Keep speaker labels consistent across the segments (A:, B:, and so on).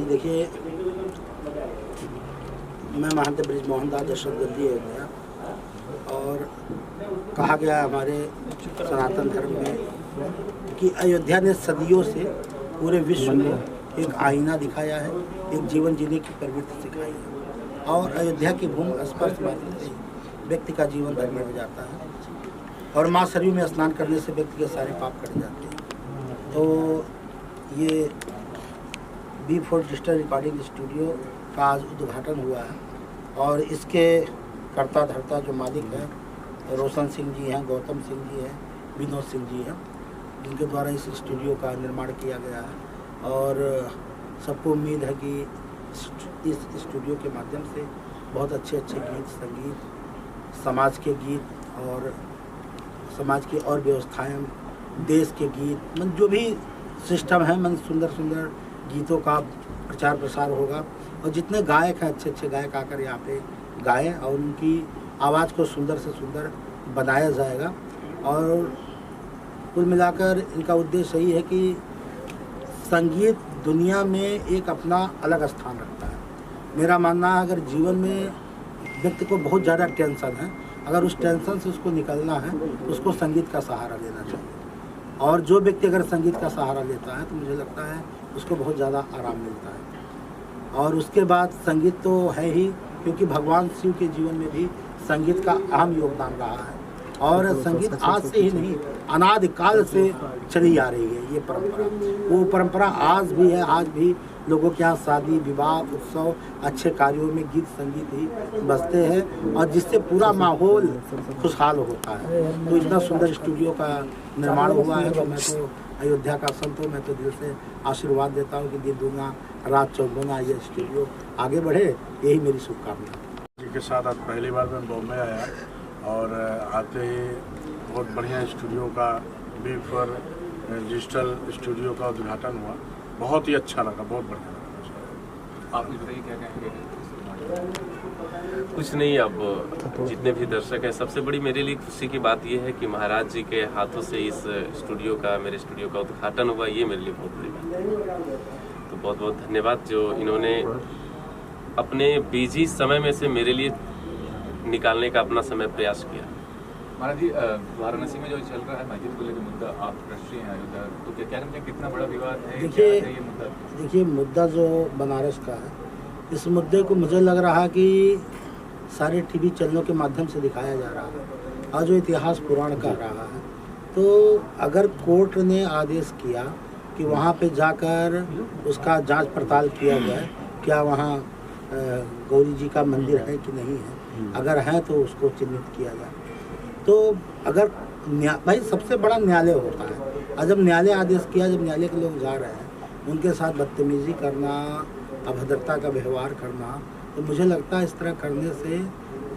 A: देखिए, मैं महंत ब्रिजमोहन दास दशरथ गद्दी अयोध्या, और कहा गया हमारे सनातन धर्म में कि अयोध्या ने सदियों से पूरे विश्व में एक आईना दिखाया है, एक जीवन जीने की प्रवृत्ति सिखाई है। और अयोध्या की भूमि स्पर्श मात्र से व्यक्ति का जीवन धन्य हो जाता है, और माँ सरयू में स्नान करने से व्यक्ति के सारे पाप कट जाते हैं। तो ये B4 डिजिटल रिकॉर्डिंग स्टूडियो का आज उद्घाटन हुआ है, और इसके कर्ता धर्ता जो मालिक हैं रोशन सिंह जी हैं, गौतम सिंह जी हैं, विनोद सिंह जी हैं, जिनके द्वारा इस स्टूडियो का निर्माण किया गया है। और सबको उम्मीद है कि इस स्टूडियो के माध्यम से बहुत अच्छे अच्छे गीत, संगीत, समाज के गीत और समाज की और व्यवस्थाएं, देश के गीत, जो भी सिस्टम है, सुंदर सुंदर गीतों का प्रचार प्रसार होगा। और जितने गायक हैं, अच्छे अच्छे गायक आकर यहाँ पे गाएं, और उनकी आवाज़ को सुंदर से सुंदर बनाया जाएगा। और कुल मिलाकर इनका उद्देश्य यही है कि संगीत दुनिया में एक अपना अलग स्थान रखता है। मेरा मानना है, अगर जीवन में व्यक्ति को बहुत ज़्यादा टेंशन है, अगर उस टेंशन से उसको निकलना है तो उसको संगीत का सहारा लेना चाहिए। और जो व्यक्ति अगर संगीत का सहारा लेता है तो मुझे लगता है उसको बहुत ज़्यादा आराम मिलता है। और उसके बाद संगीत तो है ही, क्योंकि भगवान शिव के जीवन में भी संगीत का अहम योगदान रहा है। और संगीत आज से ही नहीं, अनादि काल से चली आ रही है ये परंपरा। वो परंपरा आज भी है। आज भी लोगों के यहाँ शादी, विवाह, उत्सव, अच्छे कार्यों में गीत संगीत ही बजते हैं, और जिससे पूरा माहौल खुशहाल होता है। तो इतना सुंदर स्टूडियो का निर्माण हुआ है, तो मैं तो अयोध्या का संत हूँ, मैं तो दिल से आशीर्वाद देता हूँ कि दिन दूना रात चौगुना ये स्टूडियो आगे बढ़े, यही मेरी शुभकामना।
B: जी के साथ आज पहली बार मैं बॉम्बे आया, और आते ही बहुत बढ़िया स्टूडियो का B4 डिजिटल स्टूडियो का उद्घाटन हुआ। बहुत ही अच्छा लगा, बहुत बढ़िया लगा।
C: आप बताइए क्या कहेंगे? कुछ नहीं, अब जितने भी दर्शक हैं, सबसे बड़ी मेरे लिए खुशी की बात यह है कि महाराज जी के हाथों से इस स्टूडियो का, मेरे स्टूडियो का उद्घाटन हुआ, ये मेरे लिए बहुत बड़ी बात है। तो बहुत बहुत धन्यवाद जो इन्होंने अपने बिजी समय में से मेरे लिए निकालने का अपना समय प्रयास किया।
D: महाराज जी, वाराणसी में जो चल रहा है मस्जिद को लेकर मुद्दा, आप ट्रस्टी हैं अयोध्या, तो क्या कहते हैं कितना बड़ा विवाद है?
A: देखिए मुद्दा जो बनारस का है, इस मुद्दे को मुझे लग रहा है कि सारे टीवी चैनलों के माध्यम से दिखाया जा रहा है, और जो इतिहास पुराण कह रहा है। तो अगर कोर्ट ने आदेश किया कि वहाँ पे जाकर उसका जांच पड़ताल किया जाए, क्या वहाँ गौरी जी का मंदिर है कि नहीं है, अगर है तो उसको चिन्हित किया जाए। तो अगर भाई सबसे बड़ा न्यायालय होता है, और जब न्यायालय आदेश किया, जब न्यायालय के लोग जा रहे हैं, उनके साथ बदतमीजी करना, अभद्रता का व्यवहार करना, तो मुझे लगता है इस तरह करने से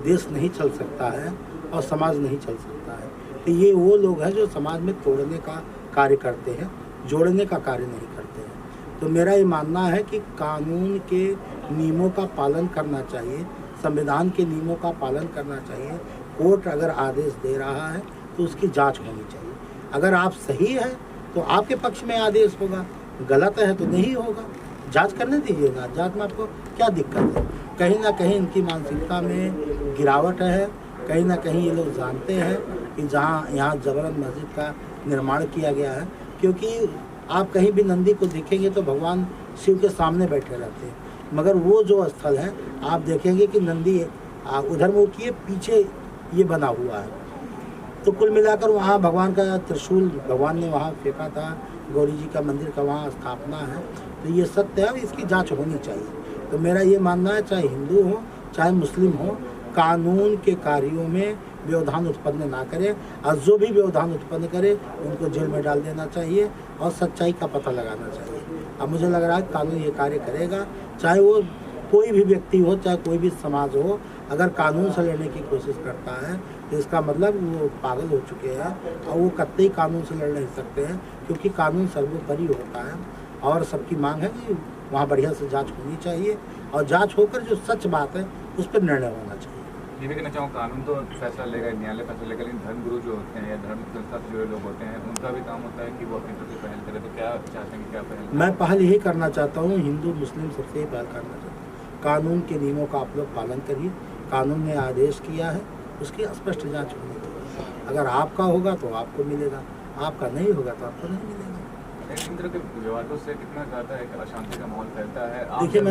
A: देश नहीं चल सकता है और समाज नहीं चल सकता है। तो ये वो लोग हैं जो समाज में तोड़ने का कार्य करते हैं, जोड़ने का कार्य नहीं करते हैं। तो मेरा ये मानना है कि कानून के नियमों का पालन करना चाहिए, संविधान के नियमों का पालन करना चाहिए। कोर्ट अगर आदेश दे रहा है तो उसकी जांच होनी चाहिए। अगर आप सही है तो आपके पक्ष में आदेश होगा, गलत है तो नहीं होगा। जांच करने दीजिएगा, जांच में आपको क्या दिक्कत है? कहीं ना कहीं इनकी मानसिकता में गिरावट है, कहीं ना कहीं ये लोग जानते हैं कि यहाँ जबरन मस्जिद का निर्माण किया गया है। क्योंकि आप कहीं भी नंदी को देखेंगे तो भगवान शिव के सामने बैठे रहते हैं, मगर वो जो स्थल है आप देखेंगे कि नंदी उधर मुँह किए पीछे ये बना हुआ है। तो कुल मिलाकर वहाँ भगवान का त्रिशूल भगवान ने वहाँ फेंका था, गौरी जी का मंदिर का वहाँ स्थापना है। तो ये सत्य है, इसकी जांच होनी चाहिए। तो मेरा ये मानना है, चाहे हिंदू हो चाहे मुस्लिम हो, कानून के कार्यों में व्यवधान उत्पन्न ना करे, और जो भी व्यवधान उत्पन्न करे उनको जेल में डाल देना चाहिए और सच्चाई का पता लगाना चाहिए। अब मुझे लग रहा है कानून ये कार्य करेगा, चाहे वो कोई भी व्यक्ति हो, चाहे कोई भी समाज हो। अगर कानून से लड़ने की कोशिश करता है तो इसका मतलब वो पागल हो चुके हैं, और वो कतई कानून से लड़ नहीं सकते हैं, क्योंकि कानून सर्वोपरि होता है। और सबकी मांग है कि वहाँ बढ़िया से जांच होनी चाहिए, और जांच होकर जो सच बात है उस पर निर्णय होना चाहिए।
D: ये भी कहना चाहूँ, कानून तो फैसला लेगा, न्यायालय फैसला लेगा, लेकिन धर्मगुरु जो होते हैं या धर्म संस्था से जुड़े लोग होते हैं, उनका भी काम होता है कि वो अपनी तरफ से पहल करें। तो क्या चाहते हैं कि क्या पहल?
A: मैं पहल यही करना चाहता हूँ, हिंदू मुस्लिम सबसे ही पहल करना चाहता हूँ, कानून के नियमों का आप लोग पालन करिए। कानून ने आदेश किया है, उसकी स्पष्ट जांच होनी चाहिए। अगर आपका होगा तो आपको मिलेगा, आपका नहीं होगा तो आपको नहीं मिलेगा।
D: इन तरह के विवादों से कितना ज़्यादा एक अशांति का माहौल फैलता है।
A: देखिए,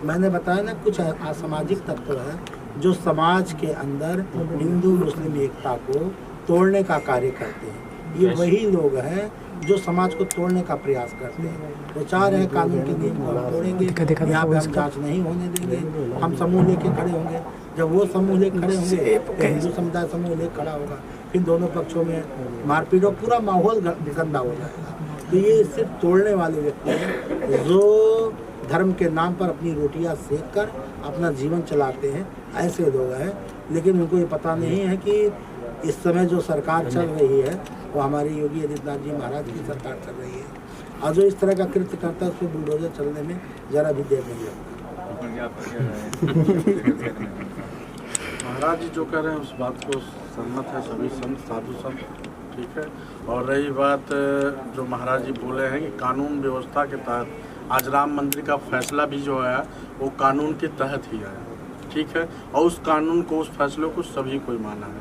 A: मैंने बताया ना, कुछ असामाजिक तत्व है जो समाज के अंदर हिंदू मुस्लिम एकता को तोड़ने का कार्य करते हैं। ये वही लोग हैं जो समाज को तोड़ने का प्रयास करते हैं। वो चाह रहे हैं कानून के नियम को हम तोड़ेंगे, यहाँ पे हम जांच नहीं होने देंगे, हम समूह लेके खड़े होंगे। जब वो समूह लेके खड़े होंगे तो हिंदू समुदाय समूह लेके खड़ा होगा, फिर दोनों पक्षों में मारपीट और पूरा माहौल गंदा हो जाएगा। तो ये सिर्फ तोड़ने वाले व्यक्ति हैं जो धर्म के नाम पर अपनी रोटियां सेक कर अपना जीवन चलाते हैं, ऐसे लोग हैं। लेकिन उनको ये पता नहीं है कि इस समय जो सरकार चल रही है वो हमारे योगी आदित्यनाथ जी महाराज की सरकार चल रही है, और जो इस तरह का कृत्य करता है उसको बुलडोजर चलने में जरा भी देर नहीं लगता।
B: महाराज जी जो कह रहे हैं उस बात को सहमत है सभी संत साधु संत, ठीक है। और रही बात जो महाराज जी बोले हैं कि कानून व्यवस्था के तहत आज राम मंदिर का फैसला भी जो है वो कानून के तहत ही आया, ठीक है। और उस कानून को, उस फैसले को सभी कोई माना है,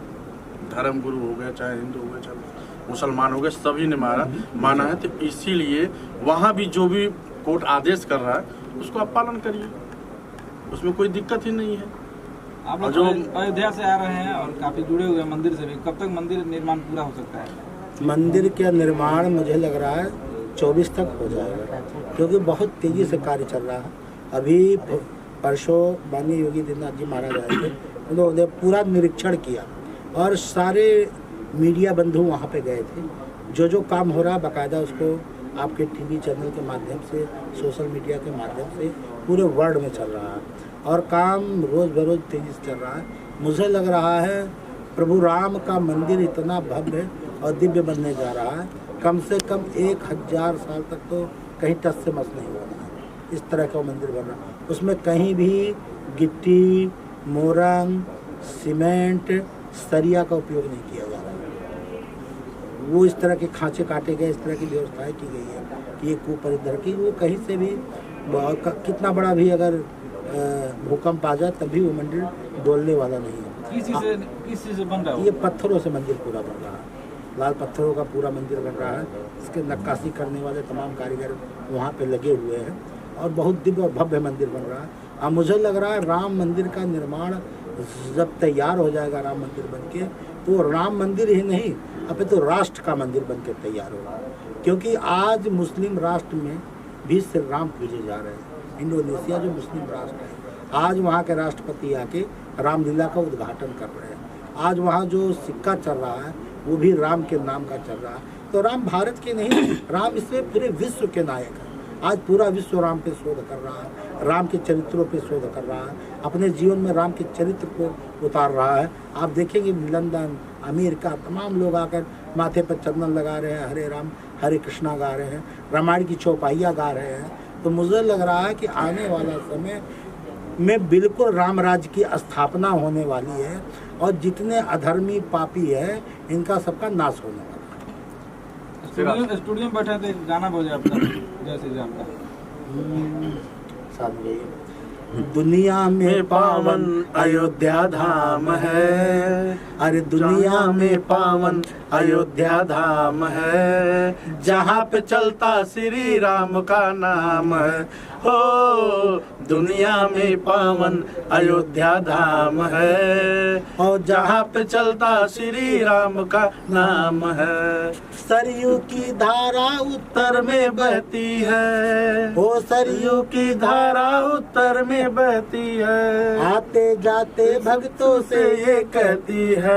B: धर्म गुरु हो गए, चाहे हिंदू हो गए, चाहे मुसलमान हो गए, सभी ने माना है। तो इसीलिए वहाँ भी जो भी कोर्ट आदेश कर रहा है उसको आप पालन करिए, उसमें कोई दिक्कत ही नहीं है।
E: आप लोग जो अयोध्या से आ रहे हैं और काफी जुड़े हुए हैं मंदिर से भी, कब तक मंदिर निर्माण पूरा हो सकता है?
A: मंदिर का निर्माण मुझे लग रहा है 24 तक हो जाएगा, क्योंकि बहुत तेजी से कार्य चल रहा है। अभी परसों माननीय योगी आदित्यनाथ जी महाराज आए थे, उन्होंने पूरा निरीक्षण किया और सारे मीडिया बंधु वहाँ पे गए थे। जो काम हो रहा है बाकायदा उसको आपके टीवी चैनल के माध्यम से, सोशल मीडिया के माध्यम से पूरे वर्ल्ड में चल रहा है और काम रोज़ बरोज़ तेजी से चल रहा है। मुझे लग रहा है प्रभु राम का मंदिर इतना भव्य और दिव्य बनने जा रहा है, कम से कम 1000 साल तक तो कहीं टस से मस नहीं होना है। इस तरह का मंदिर बन रहा है, उसमें कहीं भी गिट्टी, मोरंग, सीमेंट, सरिया का उपयोग नहीं किया जा रहा है। वो इस तरह के खांचे काटे गए, इस तरह की व्यवस्थाएं की गई है कि ये कुपरिधर की वो कहीं से भी कितना बड़ा भी अगर भूकंप आ जाए तभी वो मंदिर डोलने वाला नहीं है।
E: किस चीज़ से बन रहा है?
A: ये पत्थरों से मंदिर पूरा बन रहा है, लाल पत्थरों का पूरा मंदिर बन रहा है। इसके नक्काशी करने वाले तमाम कारीगर वहाँ पे लगे हुए हैं और बहुत दिव्य और भव्य मंदिर बन रहा है। अब मुझे लग रहा है राम मंदिर का निर्माण जब तैयार हो जाएगा, राम मंदिर बनके, तो राम मंदिर ही नहीं, अब तो राष्ट्र का मंदिर बनके तैयार होगा। क्योंकि आज मुस्लिम राष्ट्र में भी श्री राम पूजे जा रहे हैं। इंडोनेशिया जो मुस्लिम राष्ट्र है, आज वहाँ के राष्ट्रपति आके रामलीला का उद्घाटन कर रहे हैं। आज वहाँ जो सिक्का चल रहा है वो भी राम के नाम का चल रहा है। तो राम भारत के नहीं, राम इसमें पूरे विश्व के नायक है। आज पूरा विश्व राम पे शोध कर रहा है, राम के चरित्रों पे शोध कर रहा है, अपने जीवन में राम के चरित्र को उतार रहा है। आप देखेंगे लंदन, अमेरिका, तमाम लोग आकर माथे पर चंदन लगा रहे हैं, हरे राम हरे कृष्णा गा रहे हैं, रामायण की चौपाइयाँ गा रहे हैं। तो मुझे लग रहा है कि आने वाला समय में बिल्कुल राम राज्य की स्थापना होने वाली है और जितने अधर्मी पापी है इनका सबका नाश होने वाला है।
E: स्टूडियो में बैठे थे, गाना बजा अपना जय श्री राम का।
A: साथ में दुनिया में पावन अयोध्या धाम है, अरे दुनिया में पावन अयोध्या धाम है, जहाँ पे चलता श्री राम का नाम है। हो दुनिया में पावन अयोध्या धाम है और जहाँ पे चलता श्री राम का नाम है। सरयू की धारा उत्तर में बहती है, ओ सरयू की धारा उत्तर में बहती है, आते जाते भक्तों से ये कहती है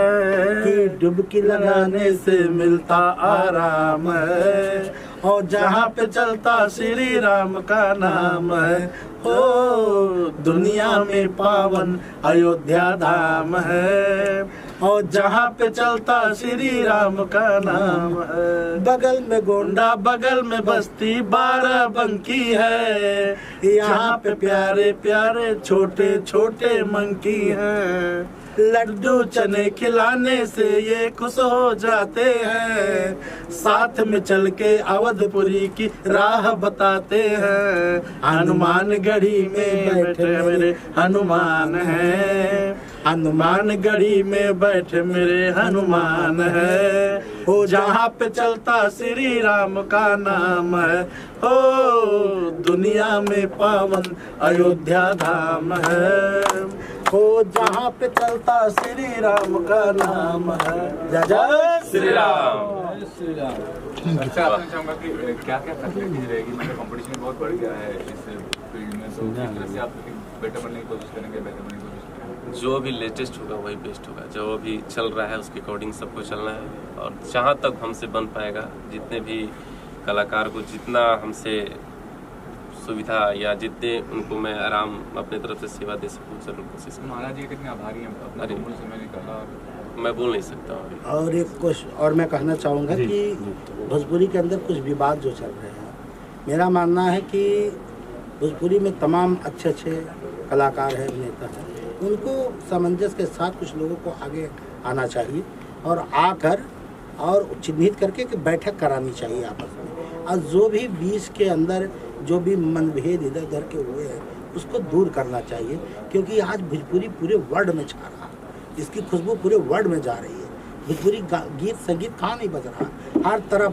A: कि डुबकी लगाने से मिलता आराम है और जहाँ पे चलता श्री राम का नाम है। ओ दुनिया में पावन अयोध्या धाम है।
B: और जहाँ पे चलता श्री राम का नाम है।
A: बगल में गोंडा,
B: बगल में बस्ती बाराबंकी है, यहाँ पे प्यारे प्यारे छोटे छोटे मंकी हैं। लड्डू चने खिलाने से ये खुश हो जाते हैं, साथ में चल के अवधपुरी की राह बताते हैं। हनुमान गढ़ी में बैठे मेरे हनुमान हैं, हनुमान गढ़ी में बैठे मेरे हनुमान है। हो जहाँ पे चलता श्री राम का नाम है, हो दुनिया में पावन अयोध्या धाम है।
A: हो जहाँ पे चलता श्री राम का नाम है। जय जय
C: श्री राम।
D: अच्छा, आपने चाहूँगा कि क्या क्या फैसिलिटीज रहेगी? मतलब कंपटीशन बहुत बढ़ गया है इस फील्ड में, तो किस तरह से आप बेटर बनने की कोशिश करेंगे, बेहतर बनने की कोशिश करेंगे?
C: जो भी लेटेस्ट होगा वही बेस्ट होगा, जो अभी चल रहा है उसके अकॉर्डिंग सबको चलना है। और जहाँ तक हमसे बन पाएगा, जितने भी कलाकार को जितना हमसे सुविधा या जितने उनको मैं आराम अपने तरफ से सेवा दे सकूँ, जरूर कोशिश करूँ।
D: महाराज जी कितने आभारी हैं, अपना
C: अरे।
D: मूल समय निकाला।
C: मैं बोल नहीं सकता हूँ अभी।
A: और एक कुछ और मैं कहना चाहूँगा कि भोजपुरी के अंदर कुछ विवाद जो चल रहे हैं, मेरा मानना है कि भोजपुरी में तमाम अच्छे अच्छे कलाकार हैं, अभिनेता हैं, उनको सामंजस्य के साथ कुछ लोगों को आगे आना चाहिए और आकर और चिन्हित करके कि बैठक करानी चाहिए आपस में। और जो भी बीच के अंदर जो भी मनभेद इधर उधर के हुए हैं उसको दूर करना चाहिए, क्योंकि आज भोजपुरी पूरे वर्ल्ड में छा रहा है, इसकी खुशबू पूरे वर्ल्ड में जा रही है। भोजपुरी गीत संगीत कहाँ नहीं बज रहा, हर तरफ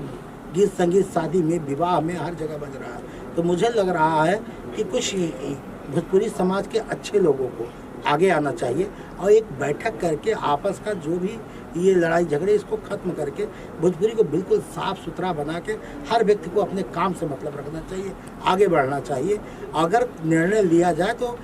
A: गीत संगीत, शादी में, विवाह में, हर जगह बज रहा है। तो मुझे लग रहा है कि कुछ भोजपुरी समाज के अच्छे लोगों को आगे आना चाहिए और एक बैठक करके आपस का जो भी ये लड़ाई झगड़े इसको खत्म करके भोजपुरी को बिल्कुल साफ सुथरा बना के हर व्यक्ति को अपने काम से मतलब रखना चाहिए, आगे बढ़ना चाहिए। अगर निर्णय लिया जाए तो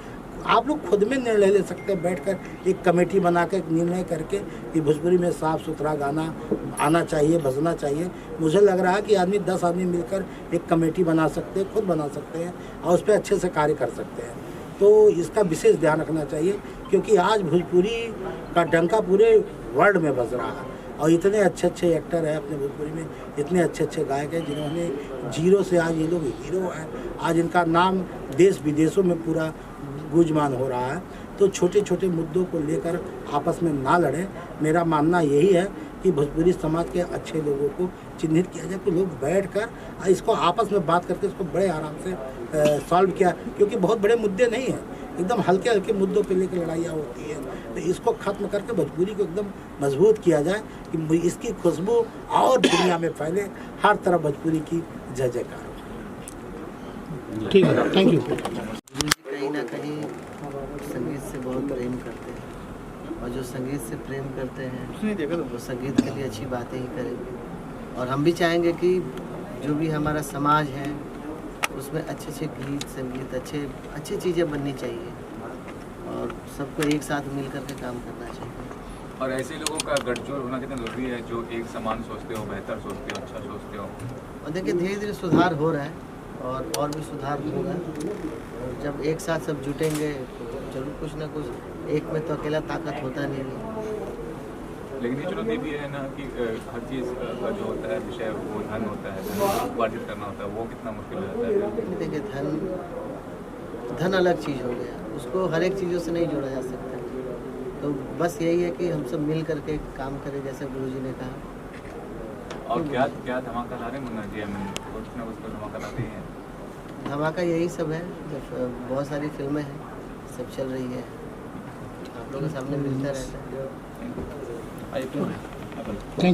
A: आप लोग खुद में निर्णय ले सकते हैं, बैठकर एक कमेटी बना के निर्णय करके कि भोजपुरी में साफ सुथरा गाना आना चाहिए, बजना चाहिए। मुझे लग रहा है कि आदमी 10 आदमी मिलकर एक कमेटी बना सकते हैं, खुद बना सकते हैं और उस पर अच्छे से कार्य कर सकते हैं। तो इसका विशेष ध्यान रखना चाहिए, क्योंकि आज भोजपुरी का डंका पूरे वर्ल्ड में बज रहा है और इतने अच्छे अच्छे एक्टर हैं अपने भोजपुरी में, इतने अच्छे अच्छे गायक हैं जिन्होंने जीरो से आज ये लोग हीरो हैं। आज इनका नाम देश विदेशों में पूरा गुंजमान हो रहा है। तो छोटे छोटे मुद्दों को लेकर आपस में ना लड़ें। मेरा मानना यही है कि भोजपुरी समाज के अच्छे लोगों को चिन्हित किया जाए, कि लोग बैठकर इसको आपस में बात करके इसको बड़े आराम से सॉल्व किया, क्योंकि बहुत बड़े मुद्दे नहीं हैं, एकदम हल्के हल्के मुद्दों पे लेकर लड़ाइयाँ होती हैं। तो इसको खत्म करके भोजपुरी को एकदम मजबूत किया जाए कि इसकी खुशबू और दुनिया में फैले, हर तरफ भोजपुरी की जय जयकार हो। ठीक है, थैंक यू।
F: कहीं ना कहीं संगीत से बहुत प्रेम करते हैं और जो संगीत से प्रेम करते हैं वो संगीत के लिए अच्छी बातें ही करेंगे। और हम भी चाहेंगे कि जो भी हमारा समाज है उसमें अच्छे अच्छे गीत संगीत अच्छी चीज़ें बननी चाहिए और सबको एक साथ मिल कर के काम करना चाहिए।
D: और ऐसे लोगों का गठजोड़ होना कितना जरूरी है जो एक समान सोचते हो, बेहतर सोचते हो, अच्छा सोचते हो।
F: और देखिए धीरे धीरे सुधार हो रहा है और भी सुधार होगा। और जब एक साथ सब जुटेंगे तो जरूर कुछ ना कुछ, एक में तो अकेला ताकत होता नहीं है।
D: लेकिन ये चुनौती भी है ना कि हर चीज़ का जो होता है विषय वो धन होता है, धन को उपार्जित करना होता है, वो कितना मुश्किल हो जाता है।
F: देखिए धन अलग चीज़ हो गया, उसको हर एक चीज़ों से नहीं जोड़ा जा सकता। तो बस यही है कि हम सब मिल करके काम करें, जैसे गुरुजी ने कहा।
D: और क्या क्या धमाका ला रहे हैं मुन्ना जी? कुछ ना कुछ तो धमाका लाते हैं।
F: धमाका यही सब है, जब बहुत सारी फिल्में हैं, सब चल रही है, आप लोगों के सामने मिलता रहता है।
A: थैंक